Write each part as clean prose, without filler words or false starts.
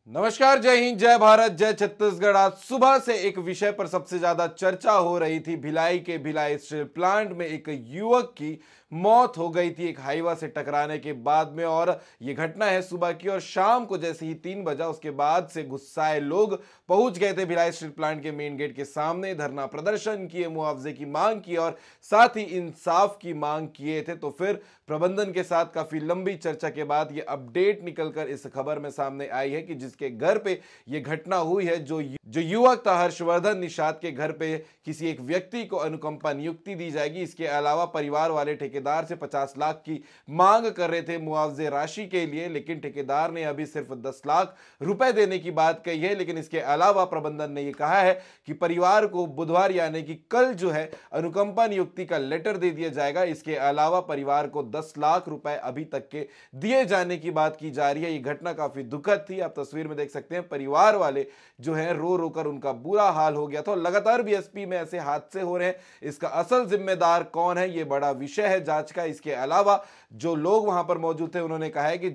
नमस्कार, जय हिंद, जय भारत, जय छत्तीसगढ़। आज सुबह से एक विषय पर सबसे ज्यादा चर्चा हो रही थी। भिलाई के भिलाई स्टील प्लांट में एक युवक की मौत हो गई थी एक हाईवा से टकराने के बाद में। और ये घटना है सुबह की, और शाम को जैसे ही 3 बजा उसके बाद से गुस्साए लोग पहुंच गए थे भिलाई स्टील प्लांट के मेन गेट के सामने, धरना प्रदर्शन किए, मुआवजे की मांग की और साथ ही इंसाफ की मांग किए थे। तो फिर प्रबंधन के साथ काफी लंबी चर्चा के बाद ये अपडेट निकलकर इस खबर में सामने आई है कि जिसके घर पे ये घटना हुई है, जो युवक था हर्षवर्धन निषाद के घर पे किसी एक व्यक्ति को अनुकंपा नियुक्ति दी जाएगी। इसके अलावा परिवार वाले ठेकेदार से 50 लाख की मांग कर रहे थे मुआवजे राशि के लिए, लेकिन ठेकेदार ने अभी सिर्फ 10 लाख रुपए देने की बात कही है। लेकिन इसके अलावा प्रबंधन ने यह कहा है कि परिवार को बुधवार यानी कि कल जो है अनुकंपा नियुक्ति का लेटर दे दिया जाएगा। इसके अलावा परिवार को 10 लाख रुपए अभी तक के दिए जाने की बात की जा रही है। यह घटना काफी दुखद थी। आप तस्वीर में देख सकते हैं, परिवार वाले जो हैं रो रो कर उनका बुरा हाल हो गया था। लगातार बीएसपी में ऐसे हादसे हो रहे हैं, इसका असल जिम्मेदार कौन है, यह बड़ा विषय है जांच का। इसके अलावा जो लोग वहां पर मौजूद थे उन्होंने कहा है कि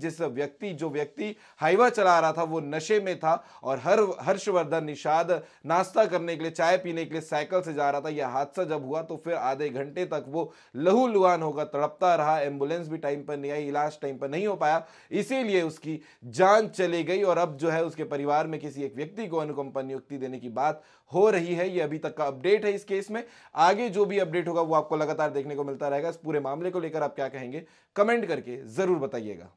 जो व्यक्ति हाईवा चला रहा था वो नशे में था और हर्षवर्धन निषाद नाश्ता करने के लिए, चाय पीने के लिए साइकिल से जा रहा था। यह हादसा जब हुआ तो फिर आधे घंटे तक वो लहूलुहान होकर तड़पता रहा। एम्बुलेंस भी टाइम पर नहीं आई, इलाज टाइम पर नहीं हो पाया, इसीलिए उसकी जान चली गई। और अब जो है उसके परिवार में किसी एक व्यक्ति को अनुकंपा नियुक्ति देने की बात हो रही है। ये अभी तक का अपडेट है इस केस में। आगे जो भी अपडेट होगा वो आपको लगातार देखने को मिलता रहेगा। इस पूरे मामले को लेकर आप क्या कहेंगे, कमेंट करके जरूर बताइएगा।